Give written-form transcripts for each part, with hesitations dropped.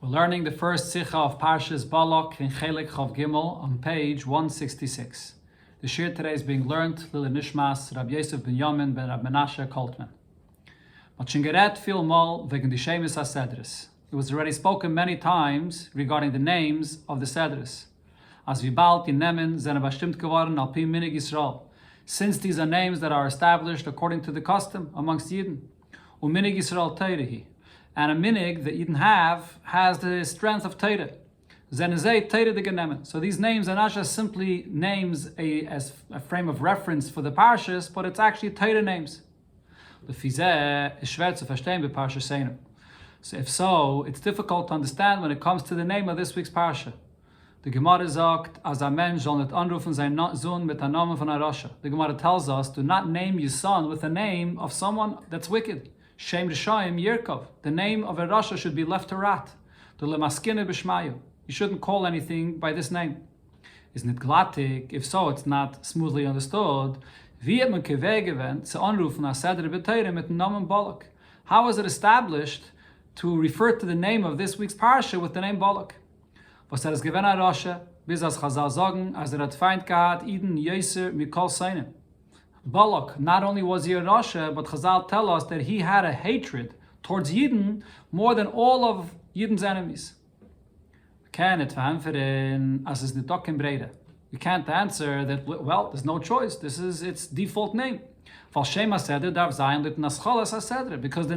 We're learning the first Sikha of Parshas Balak in Chelek Chav Gimel on page 166. The shir today is being learned Lil Nishmas Rabbi Yosef ben Yamin ben Rabbi Menashe Koltman. Machingeret fil mal wegen die Shemis HaSedres. It was already spoken many times regarding the names of the Sedres. As vi bald die Nemen zene bestimmt geworden al pi minig Yisrael. Since these are names that are established according to the custom amongst Yidden. Minig Yisrael teirehi. And a minig that Yidden have has the strength of Teire. Zenezei Teire de Genemen. So these names are not just simply names as a frame of reference for the parshas, but it's actually Teire names. The Fizeh is schwer zu verstehen bei Parsha Seinu. So if so, it's difficult to understand when it comes to the name of this week's parsha. The Gemara sagt, as a Mensch soll nicht anrufen sein Sohn mit einem Namen von einer Rasha. The Gemara tells us, do not name your son with the name of someone that's wicked. Shem Rishayim Yerkov. The name of a Rasha should be left to rat. The Lemaskine B'Shmayu. You shouldn't call anything by this name. Is nicht glattig? If so, it's not smoothly understood. Wie hat man gewähnt zu anrufen als Seder B'Teire mit dem Namen Balak? How is it established to refer to the name of this week's parsha with the name Balak? Was es gewähnt a Rasha, bis als Chazal sagen, als hat Feind gehad, Iden Yeser Mikol Seinem. Balak, not only was he a Rasha, but Chazal tell us that he had a hatred towards Yidden more than all of Yidden's enemies. We can't answer that, well, there's no choice. This is its default name. Because the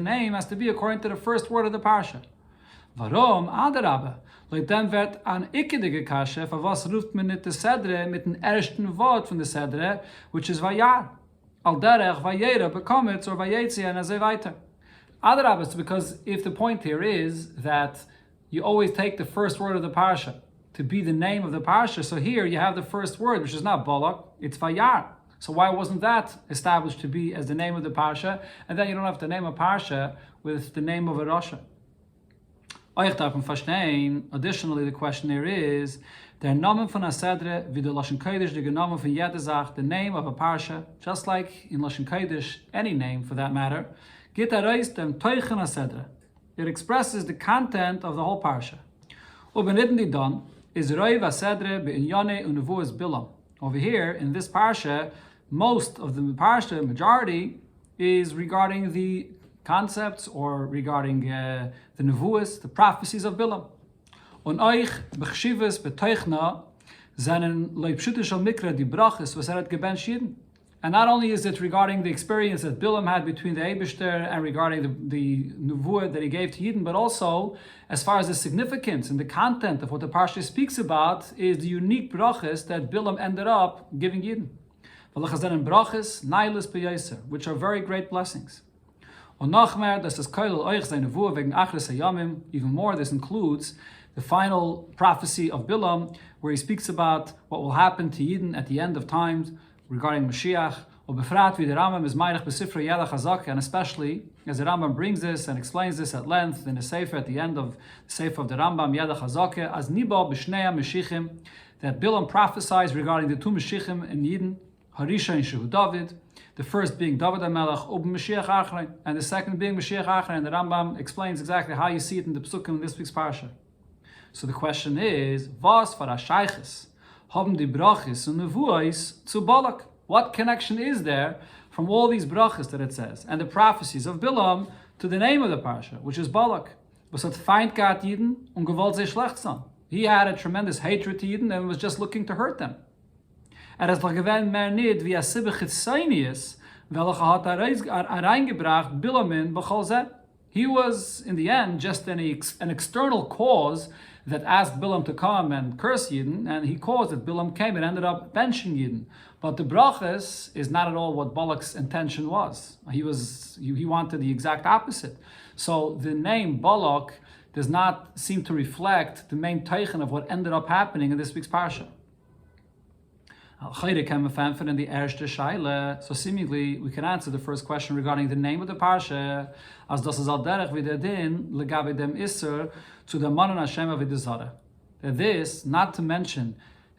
name has to be according to the first word of the parsha. Warum? Adarabbe. Like dem wird an ikkedige kashe, for was ruft man nicht de Sedre mit dem ersten Wort von der Sedre, which is Vayar. Al derech Vayera bekommets or Vayetzi and as weiter. Adarabbe, because if the point here is that you always take the first word of the parsha to be the name of the parsha, so here you have the first word, which is not Balak, it's Vayar. So why wasn't that established to be as the name of the parsha? And then you don't have to name a parsha with the name of a Rasha. Additionally, the question here is, der Namen von a Sedre, wie der Lashon Kodesh, der Namen von jeder Sach, the name of a parsha, just like in Lashon Kodesh, any name for that matter, geht reist dem Teuchen a Sedre. It expresses the content of the whole parsha. Ubenitten die dann, is Roi va Sedre beinyane unevuas Bilam. Over here, in this parsha, most of the parsha, majority, is regarding the concepts or regarding the nevuas, the prophecies of Bilam. Und euch bechshives beteuchna seinen leibschutische mikra die brachis was hat gebencht Yidden. And not only is it regarding the experience that Bilam had between the Eibishter and regarding the nevuah that he gave to Yidden, but also as far as the significance and the content of what the parsha speaks about is the unique brachis that Bilam ended up giving Yidden. Which are very great blessings. Even more, this includes the final prophecy of Bilam, where he speaks about what will happen to Yidden at the end of times regarding Mashiach, and especially as the Rambam brings this and explains this at length in the Sefer at the end of the Sefer of the Rambam, Yadach HaZakeh, as Niba B'Shnei HaMashichim, that Bilam prophesies regarding the two Mashichim in Yidden, Harisha and Shehu David, the first being David HaMelech, Mashiach Achrein, and the second being Mashiach Achrein. And the Rambam explains exactly how you see it in the Psukim in this week's parsha. So the question is, was for Ashayches haben die Brachis und Nevuais zu Balak? What connection is there from all these brachis that it says and the prophecies of Bilam to the name of the parsha, which is Balak? Was hat Feind gehabt Yidden und gewollt sich schlecht sein? He had a tremendous hatred to Yidden and was just looking to hurt them. Es doch gewähnt mehr nicht, wie Sibbe Chitzaynius, welcher hat reingebracht Bilamin b'chol zeh. He was, in the end, just an external cause that asked Bilam to come and curse Yidden, and he caused that Bilam came and ended up benching Yidden. But the brachas is not at all what Balak's intention was. He wanted the exact opposite. So the name Balak does not seem to reflect the main teichen of what ended up happening in this week's parsha. So seemingly we can answer the first question regarding the name of the parsha as das is al derech wieder din legabe dem Isser zu der Manon Hashem avidizara. That this, not to mention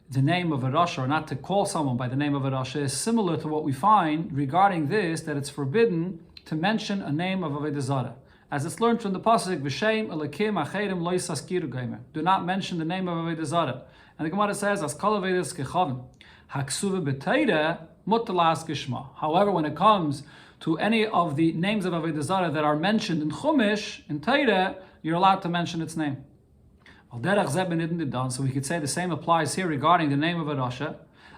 the name of a Rasha or not to call someone by the name of a Rasha, is similar to what we find regarding this, that it's forbidden to mention a name of Avodah Zarah. as it's learned from the pasuk, V'shem Elokim Acherim Lo Yisaskiru Gomer. Do not mention the name of Avodah Zarah. And the Gemara says, As Kol Avedas Kechavim, Haksuva B'Teira Mutalas Gishma. However, when it comes to any of the names of Avodah Zarah that are mentioned in Chumash, in Teira, you're allowed to mention its name. So we could say the same applies here regarding the name of a Rasha,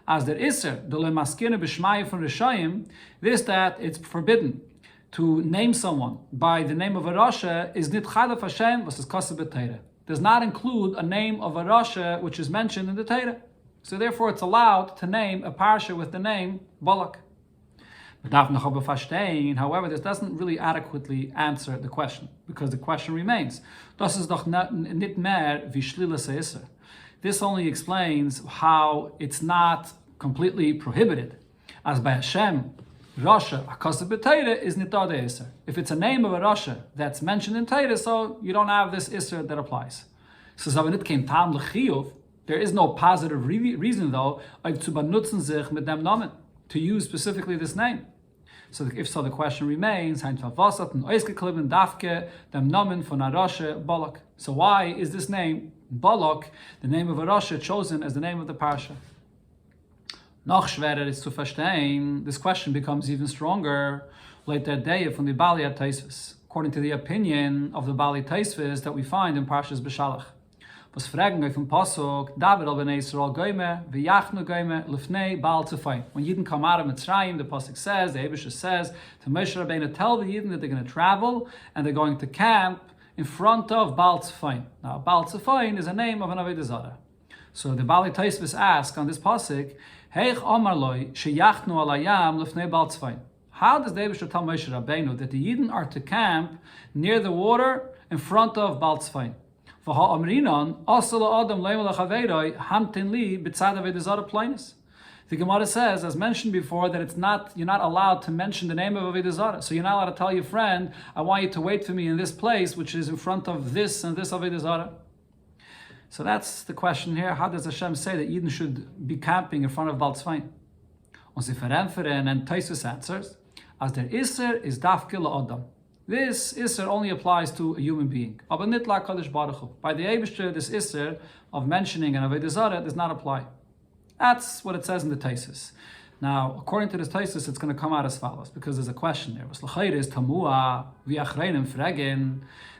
as there Isser, the Lemaskina B'Shmaya from Rishayim, this that it's forbidden to name someone by the name of a Rasha is Nit Chadaf Hashem versus Kasab Teira. Does not include a name of a Rasha which is mentioned in the Teira. So therefore it's allowed to name a parsha with the name Balak. However, this doesn't really adequately answer the question, because the question remains. This only explains how it's not completely prohibited. As by Hashem, Rasha, Akasab B'Teira is Nitar Isser. If it's a name of a Rasha that's mentioned in Teira, so you don't have this Isser that applies. So there is no positive reason though to use specifically this name. So if so, the question remains, so why is this name, Balak, the name of a Rasha, chosen as the name of the parsha? Noch schwerer ist zu verstehen. This question becomes even stronger later day from the Bali Taisvis, according to the opinion of the Bali Taisvis that we find in Parshas Beshalach. Was fragen wir vom Pasuk, David al bnei Yisrael goyme, v'yachnu goyme, lefnei Baal Tzefayim. When Yidden come out of Mitzrayim, the Pasuk says, the Eibusha says, to Moshe Rabbeinu tell the Yidden that they're going to travel and they're going to camp in front of Baal Tzefayim. Now, Baal Tzefayim is a name of an Avodah Zarah. So the Bali Taisvis ask on this Pasuk, Heich Omar Loi, sheyachnu alayam lefnei Baal Tzefayim. How does the Eibusha tell Moshe Rabbeinu that the Yidden are to camp near the water in front of Baal Tzefayim? The Gemara says, as mentioned before, that you're not allowed to mention the name of Avodah Zarah. So you're not allowed to tell your friend, I want you to wait for me in this place, which is in front of this and this Avodah Zarah. So that's the question here. How does Hashem say that Yidden should be camping in front of Baal Tzefayim? And Taisus answers, as der Isser is dafke la'adam. This Isser only applies to a human being. By the Eibusher, this Isser of mentioning an Avodah Zarah does not apply. That's what it says in the Taisus. Now, according to this Taisus, it's going to come out as follows, because there's a question there.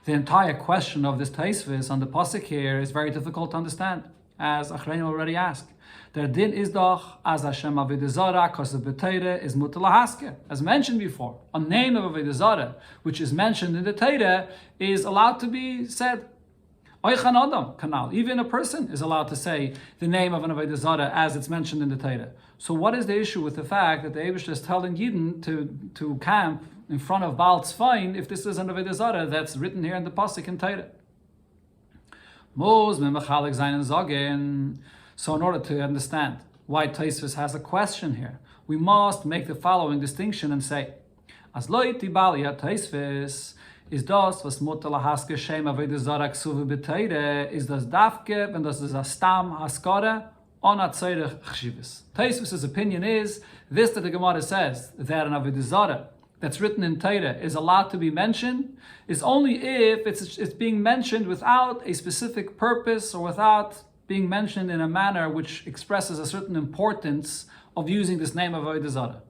The entire question of this Taisus on the Pasuk here is very difficult to understand, as Achreinim already asked. Der din is doch as Hashem Avodah Zarah Kasab B'Teira is mutar lahasker. As mentioned before, a name of Avodah Zarah which is mentioned in the Teira is allowed to be said. Oichan Adam Kanal. Even a person is allowed to say the name of an Avodah Zarah as it's mentioned in the Teira. So what is the issue with the fact that the Eibusha is telling Yidden to camp in front of Baal Tzefayim if this is an Avodah Zarah that's written here in the Pasuk in Teira? Mos memachalek zayin zagen. So in order to understand why Taisvis has a question here, we must make the following distinction and say, as loiti balia Taisvis is das was mutar lahaske shem Avodah Zarah ksuve b'teire is das dafke and das is a stam haskara on atzerich chshivus. Taisvis's opinion is this, that the Gemara says that an Avodah Zarah that's written in Teira is allowed to be mentioned is only if it's being mentioned without a specific purpose or without being mentioned in a manner which expresses a certain importance of using this name of Avodah Zarah.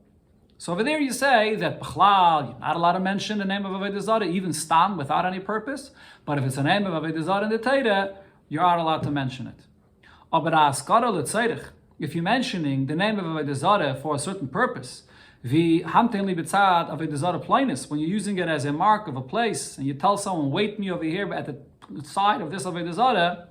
So over there you say that B'chlal, you're not allowed to mention the name of Avodah Zarah, even stam, without any purpose. But if it's a name of Avodah Zarah in the Teira, you are allowed to mention it. If you're mentioning the name of Avodah Zarah for a certain purpose, when you're using it as a mark of a place, and you tell someone, wait me over here at the side of this Avodah Zarah,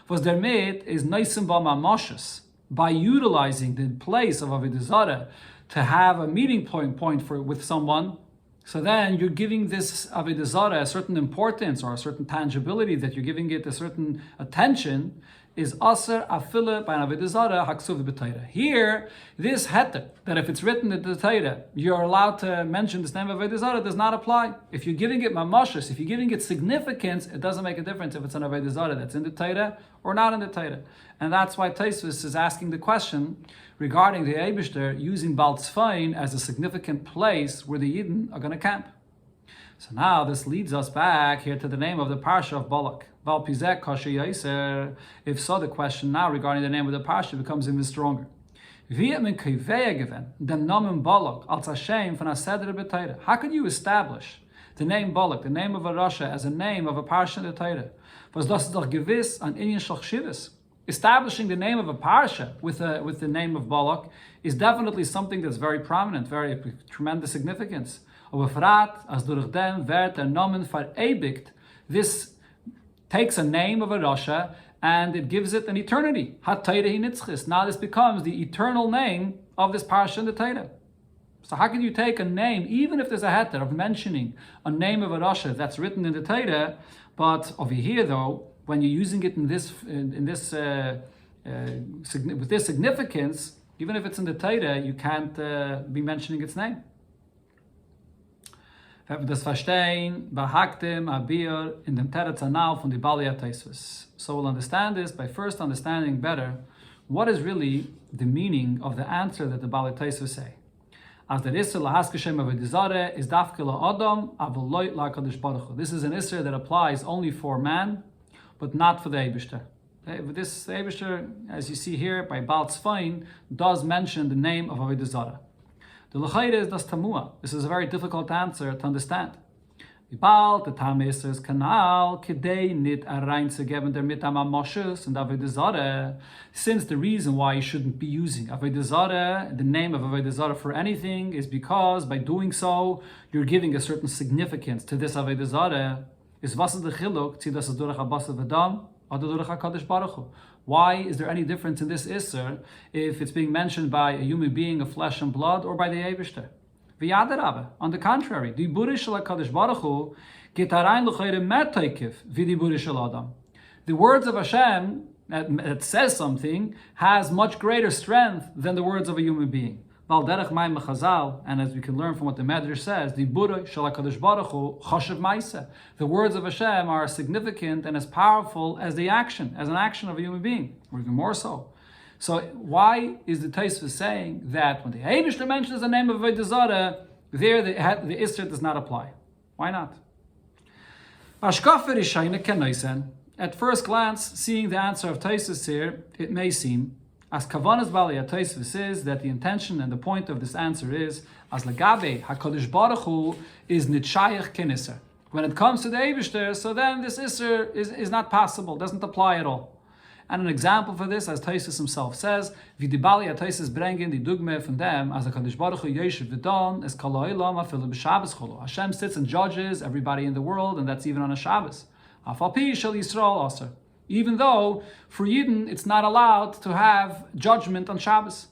was their mate is noisim b'mamashus, by utilizing the place of Avodah Zarah to have a meeting point with someone. So then you're giving this Avodah Zarah a certain importance or a certain tangibility, that you're giving it a certain attention, is Oster afile by an Avodah Zarah haksuv b'Teira. Here, this heter, that if it's written in the Teira, you're allowed to mention this name of Avodah Zarah, does not apply. If you're giving it mamashus, if you're giving it significance, it doesn't make a difference if it's an Avodah Zarah that's in the Teira or not in the Teira. And that's why Taisvis is asking the question regarding the Eibishter using Baal Tzefayim as a significant place where the Yidden are going to camp. So now this leads us back here to the name of the parsha of Balak. If so, the question now regarding the name of the parsha becomes even stronger. How could you establish the name Balak, the name of a Rasha, as a name of a parsha in the Torah? Establishing the name of a parsha with the name of Balak is definitely something that's very prominent, very tremendous significance. This takes a name of a Rasha and it gives it an eternity. Now this becomes the eternal name of this parsha in the Torah. So how can you take a name, even if there's a heter of mentioning a name of a Rasha that's written in the Torah, but over here though, when you're using it with this significance, even if it's in the Torah, you can't be mentioning its name. Das verstehen, behaktem, abir, in dem Teretz Anal von die Balak Tosfos. So we'll understand this by first understanding better what is really the meaning of the answer that the Balak Tosfos say. As der Isser lahaske Shem avodah zarah is dafke la'adam, avol lo la'kadosh baruch hu. This is an Isser that applies only for man, but not for the Eibishter. This Eibishter, as you see here by Baal Tzfain, does mention the name of avodah zarah. The L'chayre is das Tamua. This is a very difficult answer to understand. The Tam is kanal kidei nit arain segeben der mit amamoshes and avodah zarah. Since the reason why you shouldn't be using avodah zarah, the name of avodah zarah for anything, is because by doing so you're giving a certain significance to this avodah zarah. Is wasser the chiluk zi das durach habas v'dam or durach hakadosh baruch hu. Why is there any difference in this Isser if it's being mentioned by a human being of flesh and blood or by the Eibishter? On the contrary, the words of Hashem that says something has much greater strength than the words of a human being. And as we can learn from what the Medrash says, the words of Hashem are as significant and as powerful as the action, as an action of a human being, or even more so. So why is the Tosfos saying that when the Eibishter mentions the name of avodah zarah, there the Isser does not apply? Why not? At first glance, seeing the answer of Tosfos here, it may seem as Kavanas Balak Tosfos is that the intention and the point of this answer is as Lagabe HaKadosh Baruch Hu is nitshayach kenisser. When it comes to the Eibishter, so then this Isser is not possible, doesn't apply at all. And an example for this, as Tosfos himself says, V'di Balak Tosfos bringen die Dugme from them as HaKadosh Baruch Hu yeshiv v'don es kol ha'olam afilu b'Shabbos cholu. Hashem sits and judges everybody in the world, and that's even on a Shabbos. Afal pi shel Yisrael Oster. Even though for Yidden it's not allowed to have judgment on Shabbos.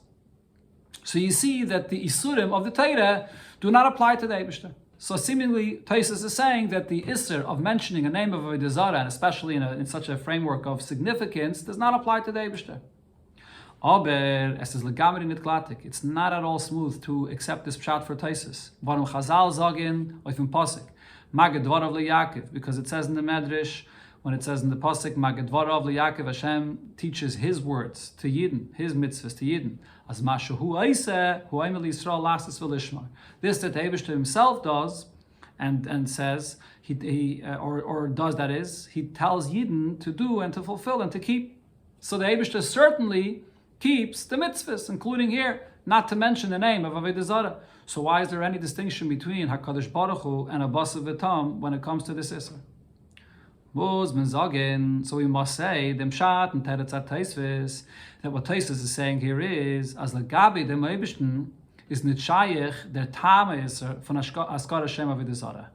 So you see that the Isurim of the Torah do not apply to the Eibishter. So seemingly Tosfos is saying that the Isser of mentioning a name of avodah zarah, and especially in such a framework of significance, does not apply to the Eibishter. Aber es ist legamri nit glatik. It's not at all smooth to accept this pshat for Tosfos. Warum Chazal sagen auf dem Pasuk Maged dvarav leYaakov, because it says in the Medrash, when it says in the Pasuk, Maged dvarav leYaakov, Hashem teaches His words to Yidden, His mitzvahs to Yidden. As mashu hu aiseh, hu aimel Yisrael lasses v'lishmar. This that the Eibishter himself does, and says, he does, that is, he tells Yidden to do and to fulfill and to keep. So the Eibishter certainly keeps the mitzvahs, including here, not to mention the name of avodah zarah. So why is there any distinction between HaKadosh Baruch Hu and Abasa V'tam when it comes to this Isser? So we must say, Dem Shat and Teretz Tosfos, that what Tosfos is saying here is, as Lagabi dem Eibishten is nitshayach der Tama Isser von Askar Hashem avodah zarah.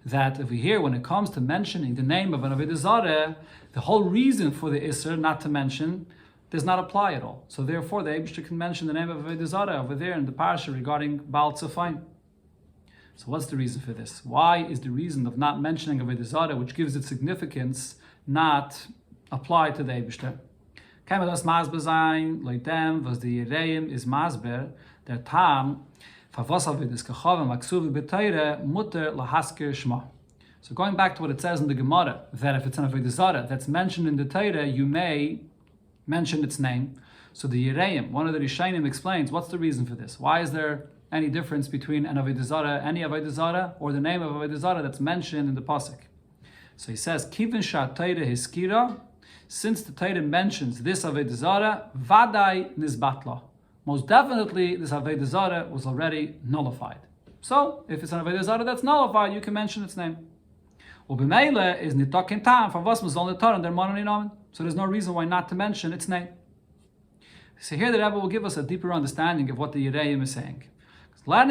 That if we hear when it comes to mentioning the name of an avodah zarah, the whole reason for the Isser not to mention does not apply at all. So therefore, the Eibishter can mention the name of avodah zarah over there in the parasha regarding Baal Tzfain. So what's the reason for this? Why is the reason of not mentioning avodah zarah, which gives it significance, not applied to the Eibishter? Kann man das Masber sein? Leitem, was die Yereim is Masber, der Tam, favos avodas kachavim aksuvi b'teire muter lahasker shma. So going back to what it says in the Gemara, that if it's an avodah zarah that's mentioned in the Torah, you may mention its name. So the Yereim, one of the Rishonim, explains what's the reason for this. Why is there any difference between an Avodah Zarah, any Avodah Zarah, or the name of Avodah Zarah that's mentioned in the pasuk. So he says, Kivin Shat Torah Hiskira, since the Torah mentions this Avodah Zarah, Vadai Nizbatla. Most definitely, this Avodah Zarah was already nullified. So, if it's an Avodah Zarah that's nullified, you can mention its name. Ubimele is nitakin tam for was on the Torah and their mononym. So there's no reason why not to mention its name. So here the Rebbe will give us a deeper understanding of what the Yereim is saying. When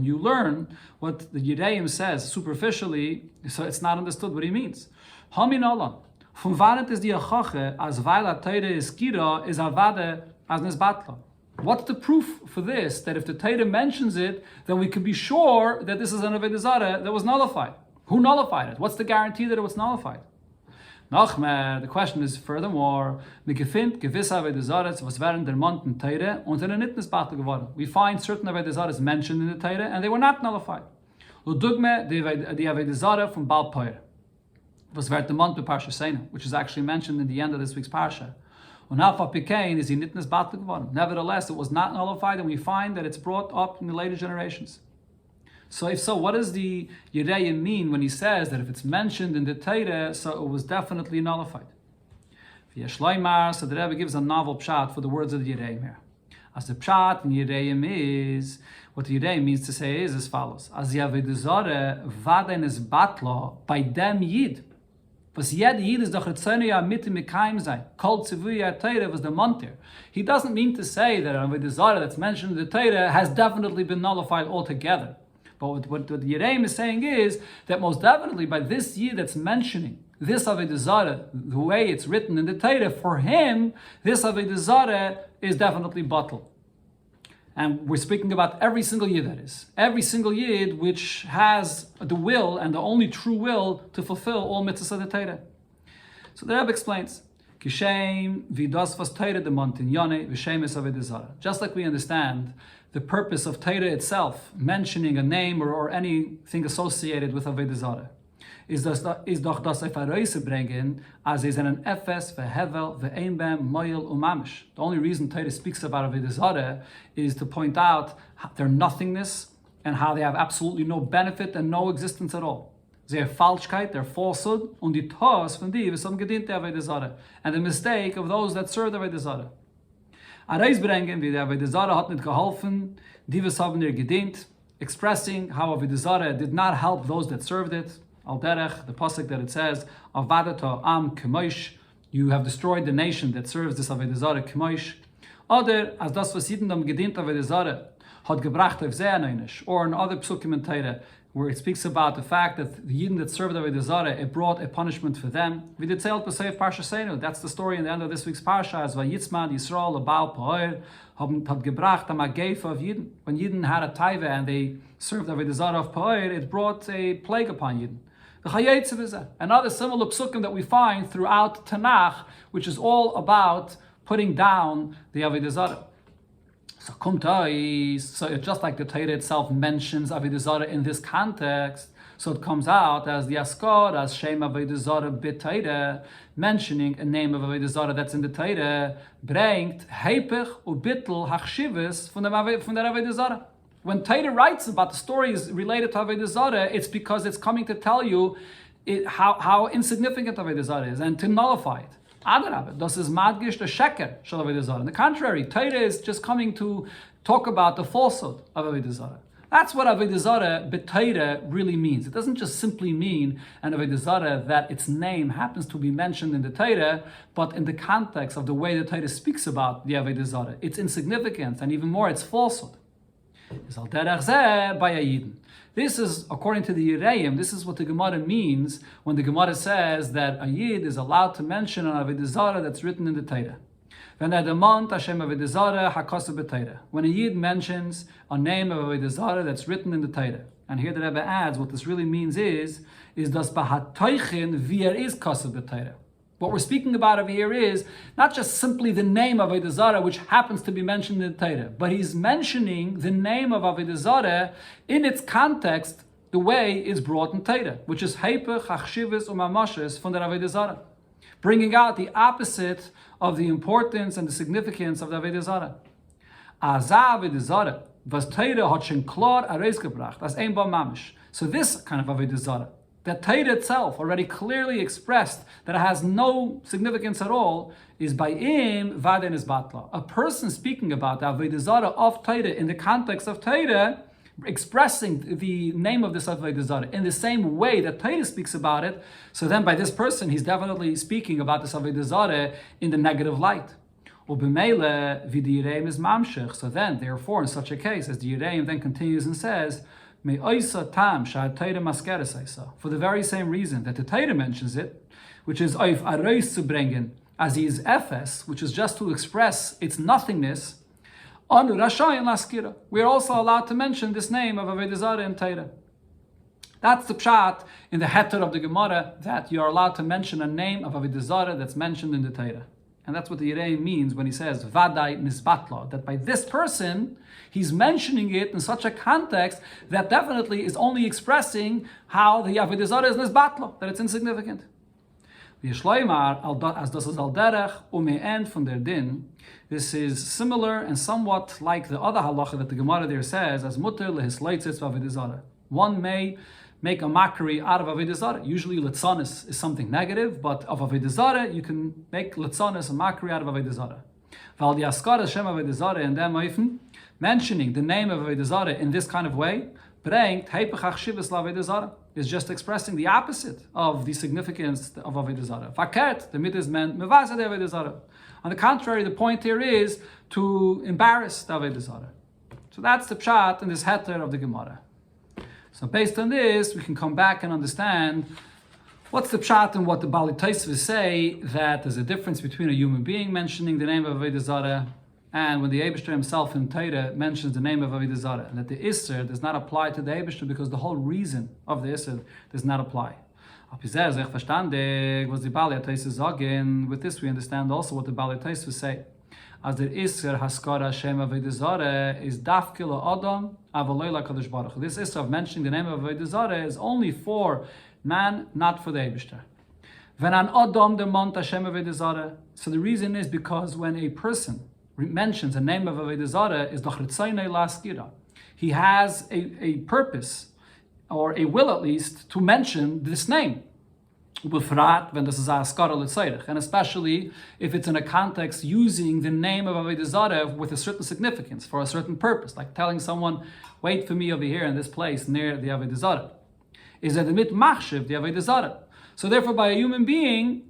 you learn what the Yereim says superficially, so it's not understood what he means. Hamin Allah. From wann is die Achache as weil a Teire is Kira is avade as nisbatla. What's the proof for this? That if the Torah mentions it, then we can be sure that this is an Avodah Zarah that was nullified. Who nullified it? What's the guarantee that it was nullified? Nachmer, the question is furthermore, we find certain Avodah Zarahs mentioned in the Torah and they were not nullified. Ludugme, the Avodah Zarah from Baal Poir, was the month of Parsha Sena, which is actually mentioned in the end of this week's Parsha. Nevertheless, it was not nullified, and we find that it's brought up in the later generations. So if so, what does the Yereim mean when he says that if it's mentioned in the Torah, so it was definitely nullified? So the Rebbe gives a novel pshat for the words of the Yereim here. As the pshat in Yereim is, what the Yereim means to say is as follows: As Avodah Zarah vaden is batla by them yid. Was jeder Yid ist doch Retzoniya mit dem Mekayim sein. Kol Tzivuya Torah was the Montir. He doesn't mean to say that Avodah Zarah that's mentioned in the Torah has definitely been nullified altogether. But what the Yereim is saying is that most definitely by this Yid that's mentioning this Avodah Zarah, the way it's written in the Torah, for him, this Avodah Zarah is definitely bottled. And we're speaking about every single Yid, that is. Every single Yid which has the will and the only true will to fulfill all mitzvahs of the Torah. So the Rebbe explains, Kishem vidas vas Torah de montinyane v'shem es Avodah Zarah. Just like we understand the purpose of Torah itself, mentioning a name or anything associated with Avodah Zarah, is doch das auf Reise bringen, as is an Efes, vehevel, ve'einbem, moyel, umamish. The only reason Torah speaks about Avodah Zarah is to point out their nothingness and how they have absolutely no benefit and no existence at all. Their Falschkeit, their falsehood, und die Tos von die, was gediente Avodah Zarah, and the mistake of those that serve Avodah Zarah. A Reis bringen, wie der Avodah Zarah hat nicht geholfen, die was haben ihr gedient, expressing how Avodah Zarah did not help those that served it. Al derech, the pasuk that it says, Avadato am kemoish, you have destroyed the nation that serves this Avodah Zarah kemoish. Oder, as das was Yidden am gedient Avodah Zarah, hat gebracht auf Ze'anainish. Or in other psukim in Torah, where it speaks about the fact that the Yidden that served Avodah Zarah, it brought a punishment for them. We did say it B'Seif Parsha Seinu. That's the story in the end of this week's Parsha, as Vayitzman Yisrael Baal Po'er hat gebracht am Agefa of Yidden. When Yidden had a taiva and they served Avodah Zarah of Po'er, it brought a plague upon Yidden. Another similar psukim that we find throughout Tanakh, which is all about putting down the Avodah Zarah. So just like the Torah itself mentions Avodah Zarah in this context, so it comes out as the Askar, as Shem Avodah Zarah b'Torah, mentioning a name of Avodah Zarah that's in the Torah, bringt Heipich u Bittel Hachshivis von der Avodah Zarah. When Torah writes about the stories related to Avodah Zarah, it's because it's coming to tell you how insignificant Avodah Zarah is and to nullify it. Adarabah, das is madgish the sheker shel Avodah Zarah. On the contrary, Torah is just coming to talk about the falsehood of Avodah Zarah. That's what Avodah Zarah b'Torah really means. It doesn't just simply mean an Avodah Zarah that its name happens to be mentioned in the Torah, but in the context of the way the Torah speaks about the Avodah Zarah, its insignificance and even more its falsehood. This is, according to the Yereim, this is what the Gemara means when the Gemara says that a Yid is allowed to mention an Avodah Zarah that's written in the Torah. When a Yid mentions a name of Avodah Zarah that's written in the Torah, and here the Rebbe adds, what this really means is das bahatoichin v'er is kasav b'Torah. What we're speaking about over here is not just simply the name of Avodah Zarah, which happens to be mentioned in the Torah, but he's mentioning the name of Avodah Zarah in its context, the way it's brought in Torah, which is Heipech, Achshivas, Umamashes from the Avodah Zarah, bringing out the opposite of the importance and the significance of the Avodah Zarah. Azah v'dizara, was Teire hat schon klar herausgebracht, as ein Ba Mamish. So this kind of Avodah Zarah, that Teire itself already clearly expressed that it has no significance at all, is by im vaden is batla. A person speaking about the Avodah Zarah of Teire in the context of Teire, expressing the name of this Avodah Zarah in the same way that Teire speaks about it, so then by this person, he's definitely speaking about this Avodah Zarah in the negative light. So then, therefore, in such a case, as the Yireim then continues and says, for the very same reason that the Torah mentions it, which is auf aros zu bringen, as he is efes, which is just to express its nothingness, we are also allowed to mention this name of Avodah Zarah in Torah. That's the pshat in the heter of the Gemara, that you are allowed to mention a name of Avodah Zarah that's mentioned in the Torah. And that's what the Yireim means when he says, Vadai nisbatla, that by this person, he's mentioning it in such a context that definitely is only expressing how the Avodah Zarah is nisbatla, that it's insignificant. As das is al derech ume'en von der din, this is similar and somewhat like the other halacha that the Gemara there says, as mutter lehisleitzitz v'Avodah Zarah. One may make a mockery out of Avodah Zarah. Usually litzanis is something negative, but of Avodah Zarah you can make litzanis, a mockery out of Avodah Zarah. Val di askara shem Avodah Zarah in dem oifen, mentioning the name of Avodah Zarah in this kind of way, brengt heipach achshivas l'Avodah Zarah, is just expressing the opposite of the significance of Avodah Zarah. Fakert, the mid is meant mevazeh de Avodah Zarah. On the contrary, the point here is to embarrass the Avodah Zarah. So that's the pshat in this heter of the Gemara. So based on this, we can come back and understand what's the pshat and what the Bali Taisvas say, that there's a difference between a human being mentioning the name of Avodah Zarah and when the Eibishter himself in Torah mentions the name of Avodah Zarah, and that the Oster does not apply to the Eibishter because the whole reason of the Oster does not apply. With this we understand also what the Bali Taisvas say. As der Isser Haskara Shem Avodah Zarah is dafkila Adam avaloi lakadosh baruch. This Isser of mentioning the name of Avodah Zarah is only for man, not for the Eibishter. When an Adam demont Hashem Avodah Zarah, so the reason is because when a person mentions the name of Avodah Zarah, is doch ritzaynei laskira. He has a purpose, or a will at least, to mention this name. And especially if it's in a context using the name of Avodah Zarah with a certain significance, for a certain purpose, like telling someone, wait for me over here in this place near the Avodah Zarah. Is that the mit machshiv, the Avodah Zarah. So therefore by a human being,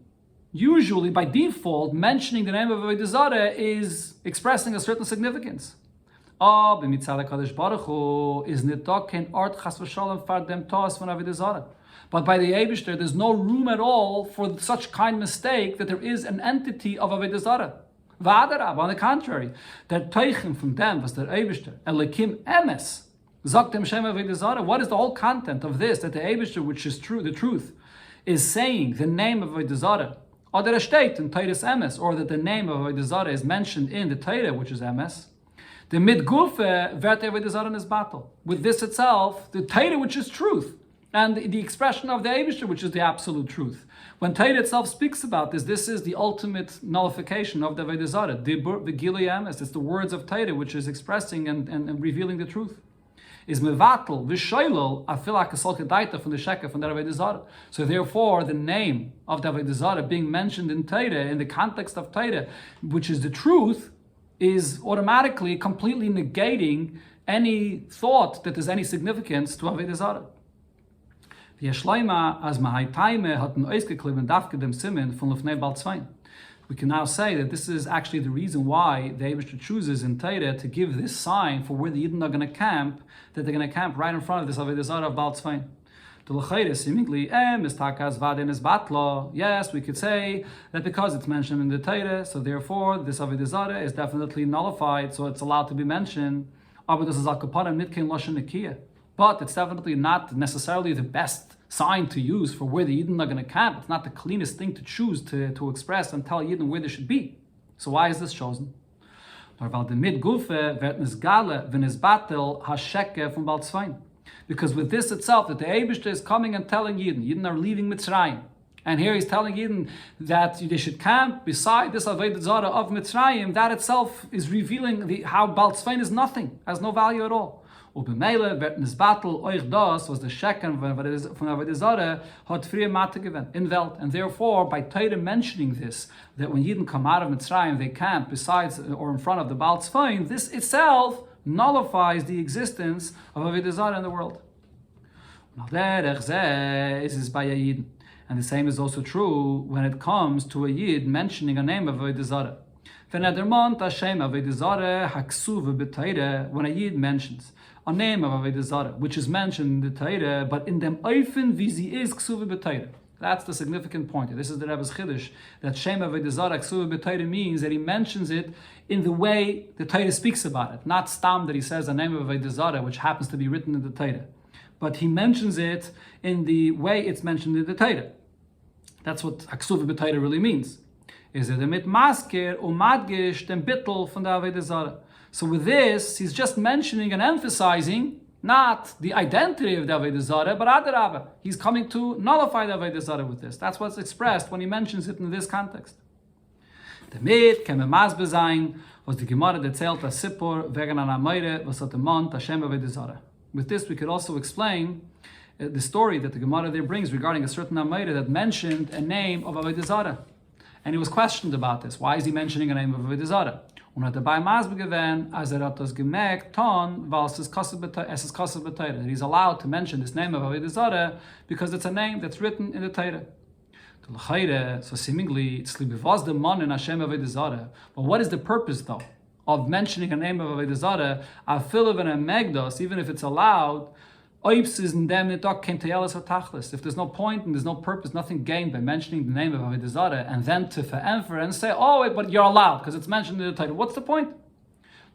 usually by default, mentioning the name of Avodah Zarah is expressing a certain significance. But by the Eibishter, there's no room at all for such kind mistake that there is an entity of Avodah Zarah. On the contrary, that teichen from them was der Eibishter, Elikim emes, sagt dem Shem Avodah Zarah. What is the whole content of this? That the Eibishter, which is true, the truth, is saying the name of Avodah Zarah, or that a state in Teiras emes, or that the name of Avodah Zarah is mentioned in the Torah, which is emes. The midgufe vert Avodah Zarah is battle. With this itself, the Torah, which is truth, and the expression of the Eibishter, which is the absolute truth. When Torah itself speaks about this, this is the ultimate nullification of the Avodah Zarah. Dibur v'gilui emes, it's the words of Torah which is expressing and revealing the truth. Is mevatel v'shoylol afil ha'kasolke daita from the sheker from the Avodah Zarah. So therefore, the name of the Avodah Zarah being mentioned in Torah, in the context of Torah, which is the truth, is automatically completely negating any thought that there's any significance to Avodah Zarah. We can now say that this is actually the reason why the Eibishter chooses in Torah to give this sign for where the Yidden are going to camp, that they're going to camp right in front of this Avodah Zarah of Baal Tzvain. Seemingly, yes, we could say that because it's mentioned in the Torah, so therefore this Avodah Zarah is definitely nullified, so it's allowed to be mentioned. But it's definitely not necessarily the best sign to use for where the Yidden are going to camp. It's not the cleanest thing to choose to express and tell Yidden where they should be. So why is this chosen? Because with this itself, that the Eibishter is coming and telling Yidden are leaving Mitzrayim, And here he's telling Yidden that they should camp beside this Avodah Zarah of Mitzrayim. That itself is revealing how Baal Tzvein is nothing, has no value at all. Ubemele wird in this battle euch das was the Shekem von Avodah Zarah hat früher Mathe gewinnt in Welt. And therefore, by Torah mentioning this, that when Yidden come out of Mitzrayim, they camp besides or in front of the Baal Tzvein, this itself nullifies the existence of Avodah Zarah in the world. Now there is by Yidden. And the same is also true when it comes to a Yid mentioning a name of Avodah Zarah. When a Yid mentions a name of Avodah Zarah, which is mentioned in the Torah, but in them Eifen wie sie is ksuva b'Torah. That's the significant point. This is the Rebbe's Chiddush, that Shem Avodah Zarah ksuva b'Torah means that he mentions it in the way the Torah speaks about it, not stam that he says a name of Avodah Zarah, which happens to be written in the Torah. But he mentions it in the way it's mentioned in the Torah. That's what Aksuva b'Torah really means. Is it mit masker umadgish den bittel von der Avodah Zarah? So with this, he's just mentioning and emphasizing not the identity of the Avodah Zarah, but adarabah. He's coming to nullify the Avodah Zarah with this. That's what's expressed when he mentions it in this context. Damit kann man masbe sein, was die Gemara erzählt als Sippur wegen einer Meire, was hat der Mann Hashem Avodah Zarah. With this, we could also explain the story that the Gemara there brings regarding a certain Amayra that mentioned a name of Avodah Zarah. And he was questioned about this. Why is he mentioning a name of Avodah Zarah? Und hat dabei Maßbe gewähnt, als hat das gemerkt, weil es ist Kassel b'Torah. That he's allowed to mention this name of Avodah Zarah because it's a name that's written in the Torah. So seemingly, it's libivaz the man in Hashem Avodah Zarah. But what is the purpose though of mentioning a name of Avodah Zarah? Afilu v'nemegdos, even if it's allowed, if there's no point and there's no purpose, nothing gained by mentioning the name of Avodah Zarah, and then to ve'enfer and say, but you're allowed because it's mentioned in the title. What's the point?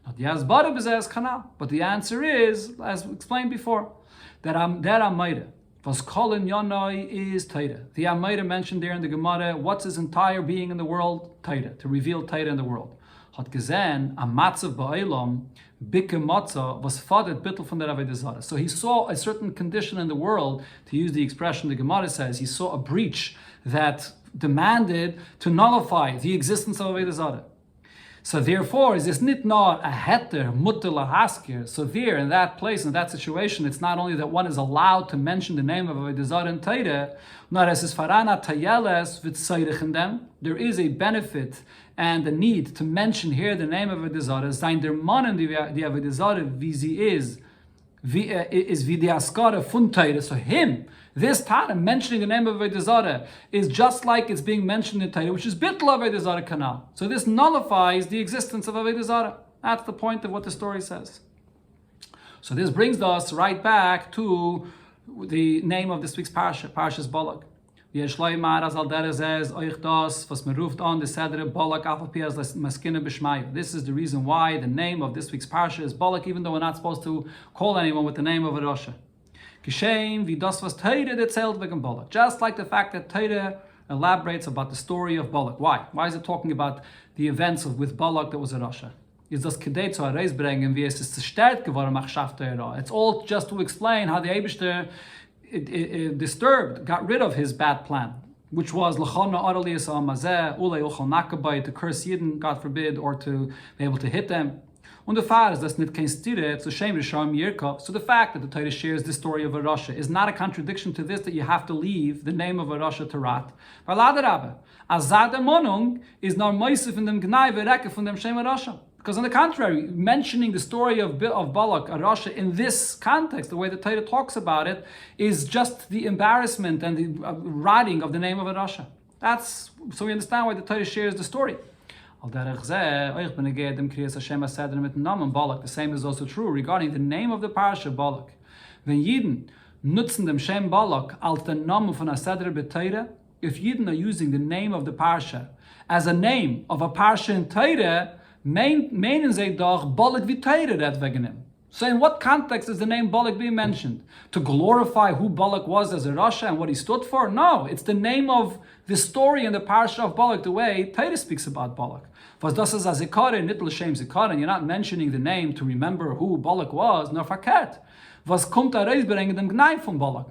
But the answer is, as explained before, that Amayra was calling Yonoi is Torah. The Amayra mentioned there in the Gemara, what's his entire being in the world? Torah, to reveal Torah in the world. Hat gesehen, a matzav ba'olam, bike matzah, was fadet bittel von der Avodah Zarah. So he saw a certain condition in the world, to use the expression the Gemara says, he saw a breach that demanded to nullify the existence of Avodah Zarah. So therefore, is this nit not a heter mutter lahaskir? So there, in that place, in that situation, it's not only that one is allowed to mention the name of Avodah Zarah in Torah, nor as is farana tayeles v'tzayrich in them. There is a benefit and a need to mention here the name of Avodah Zarah. Sein der Mann in the Avodah Zarah, wie sie is wie die askara fun Torah. So him, this Tana, mentioning the name of Avodah Zarah, is just like it's being mentioned in Torah, which is bittul Avodah Zarah kanal. So this nullifies the existence of Avodah Zarah. That's the point of what the story says. So this brings us right back to the name of this week's parsha, Parshas Balak. This is the reason why the name of this week's parsha is Balak, even though we're not supposed to call anyone with the name of a Rasha. Just like the fact that Torah elaborates about the story of Balak. Why? Why is it talking about the events with Balak that was a Rasha? It's all just to explain how the Eibishter disturbed, got rid of his bad plan, which was to curse Yidden, God forbid, or to be able to hit them. So the fact that the Torah shares this story of a Rasha is not a contradiction to this, that you have to leave the name of a Rasha to rat. Because on the contrary, mentioning the story of Balak, a Rasha, in this context, the way the Torah talks about it, is just the embarrassment and the writing of the name of a Rasha. So we understand why the Torah shares the story. The same is also true regarding the name of the parasha Balak. Wenn Yidden nutzen dem Shem Balak als den Namen von a Seder b'Torah, if Yidden are using the name of the parasha as a name of a parasha in Torah, meinen sie doch Balak wie Torah red wegen him. So in what context is the name Balak being mentioned? To glorify who Balak was as a Rasha and what he stood for? No, it's the name of the story in the parasha of Balak, the way Torah speaks about Balak. Was das is a zikare, nit l'shem zikare, and you're not mentioning the name to remember who Balak was, nor verkehrt. Was kommt a reis bringen dem Gnai von Balak?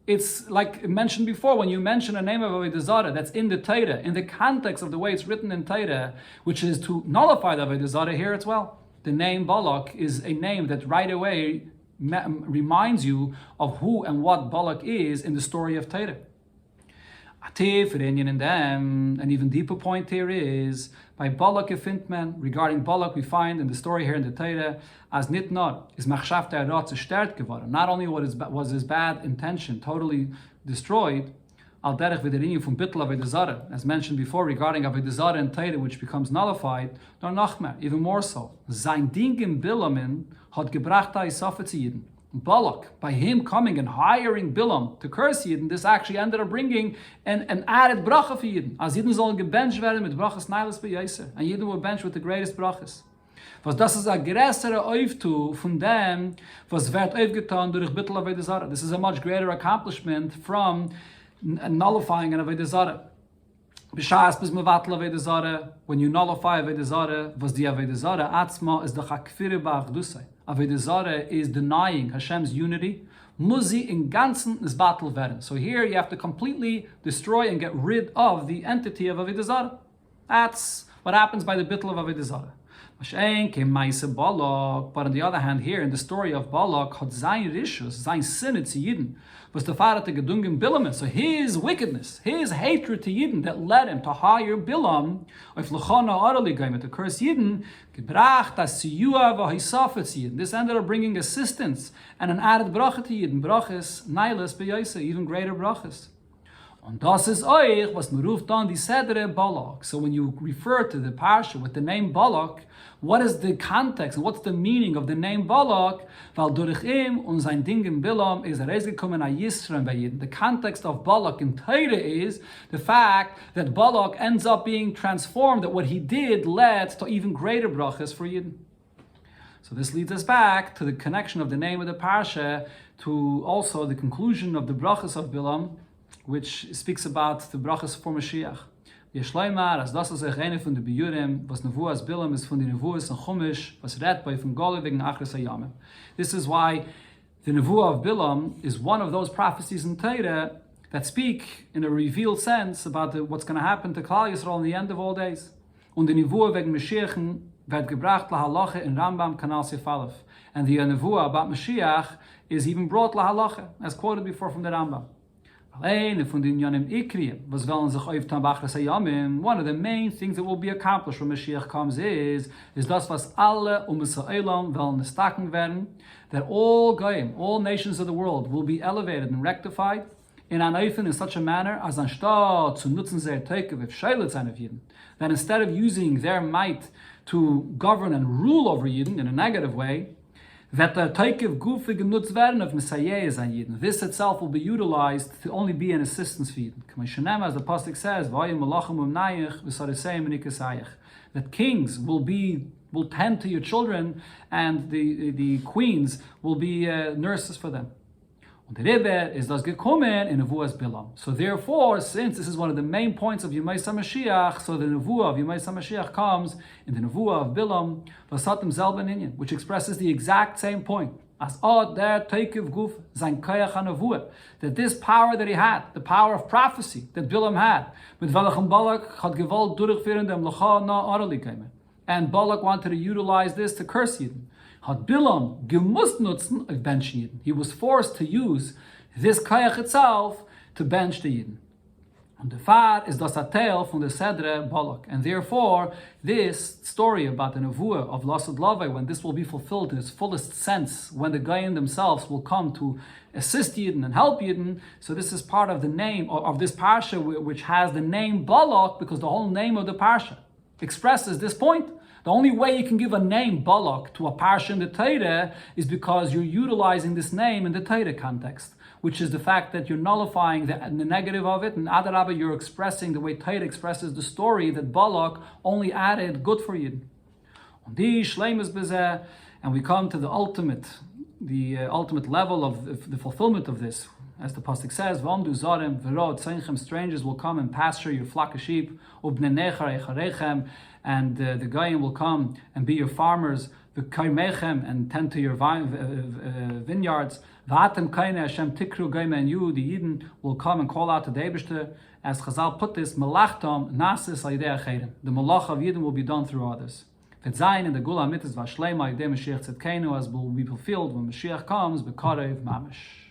It's like mentioned before, when you mention a name of Avodah Zarah that's in the Torah, in the context of the way it's written in Torah, which is to nullify the Avodah Zarah here as well. The name Balak is a name that right away reminds you of who and what Balak is in the story of Torah. In them, an even deeper point here is by Balak Efintman. Regarding Balak, we find in the story here in the Torah, as nitnot is machshavte arat zerstört geworden. Not only was his bad intention totally destroyed, al derech v'derinyu from bittul avodah zarah, as mentioned before regarding avodah zarah and Torah, which becomes nullified, nor nachmer, even more so. Sein Ding im Bilamin hat gebracht Isafet zu Yidden. Balak, by him coming and hiring Bilam to curse Yidden, this actually ended up bringing an added bracha for Yidden. As Yidden sollen gebencht werden mit brachas neiles beyeser, and Yidden were benched with the greatest brachas. Was das ist a größere Auftu von dem, was wird aufgetan durch Bittul Avodah Zarah. This is a much greater accomplishment from nullifying an Avodah Zarah. B'shas bis mevatel Avodah Zarah, when you nullify Avodah Zarah, was the Avodah Zarah atzma is the chakfire ba'achdusay. Avodah Zarah is denying Hashem's unity. Muzi in ganzen is battle werden. So here you have to completely destroy and get rid of the entity of Avodah Zarah. That's what happens by the bittul of Avodah Zarah. But on the other hand, here in the story of Balak, hat sein Rishus, sein Sinne zu Yidden, was the Vater gedungen Bilam. So his wickedness, his hatred to Yidden that led him to hire Bilam, auf Lechana Araligayim, to curse Yidden, gebracht as Siyua v'Hisafet zu Yidden. This ended up bringing assistance and an added bracha to Yidden, brachas, neiles beyaisa, even greater brachas. Und das ist euch, was man ruft on die Sedre Balak. So when you refer to the parsha with the name Balak, what is the context and what's the meaning of the name Balak? Weil durch ihm und sein Ding in Bilam ist rausgekommen a Yisrael bei Yidden. The context of Balak in Torah is the fact that Balak ends up being transformed, that what he did led to even greater brachas for Yidden. So this leads us back to the connection of the name of the parsha to also the conclusion of the brachas of Bilam, which speaks about the brachas for Mashiach. Yeshleimar, as das ist eine von den Biurim, was Nevuas Bilam ist von den Nevuas und Chumash, was redt bei von Gole wegen Achres Hayamim. This is why the Nevuah of Bilam is one of those prophecies in Torah that speak in a revealed sense about what's going to happen to Klal Yisrael in the end of all days. Und die Nevuah wegen Mashiach wird gebracht la halacha in Rambam Kanal Sefalef. And the Nevuah about Mashiach is even brought la halacha, as quoted before from the Rambam. One of the main things that will be accomplished when Mashiach comes is das, was alle Ha'olam wollen nestaken werden, that all Goyim, all nations of the world will be elevated and rectified in such a manner as anstatt zu nutzen sehr Teike v'Fishel sein auf Yidden, that instead of using their might to govern and rule over Yidden in a negative way, that the Teikev Gufe genutzt werden of Messiah an Yidden. This itself will be utilized to only be an assistance for Yidden. As the Pasuk says, that kings will tend to your children, and the queens will be nurses for them. Und der Rebbe ist das gekommen in Nevuas Bilam. So therefore, since this is one of the main points of Yemei Mashiach, so the Nevuah of Yemei Mashiach comes in the Nevuah of Bilam, Vasatim Zelben Inyan, which expresses the exact same point. As Od der Teikiv Guf sein Kayach HaNevuah, that this power that he had, the power of prophecy that Bilam had, mit welchem Balak hat gewollt durchführen dem Lecha na Araligayim. And Balak wanted to utilize this to curse Yidden. Hat Bilam gemusst nutzen auf bench Yidden. He was forced to use this kayach itself to bench the Yidden. And the far is das tale from the Sedre Balak. And therefore, this story about the Nevuah of Lasad Lavai, when this will be fulfilled in its fullest sense, when the Goyim themselves will come to assist Yidden and help Yidden, so this is part of the name of this parsha, which has the name Balak, because the whole name of the parsha expresses this point. The only way you can give a name Balak to a parsha in the Torah is because you're utilizing this name in the Torah context, which is the fact that you're nullifying the negative of it, and Adarabah, you're expressing the way Torah expresses the story that Balak only added good for you. And we come to the ultimate level of the fulfillment of this. As the pasuk says, "V'amdu zarem v'rod tzeichem," strangers will come and pasture your flock of sheep. Ubnei necher echarechem, and the Goyim will come and be your farmers. v'kaimechem, and tend to your vineyards. V'atem kaine Hashem tikru goyim, and you, the Yidden, will come and call out to the Eibishter. As Chazal put this, melachtom nasis al yidei acherim. The malach of Yidden will be done through others. V'tzayin in the Gula Mitzvah Shleima yidei Mashiach Tzedkenu, as will be fulfilled when Mashiach comes, b'karev mamish.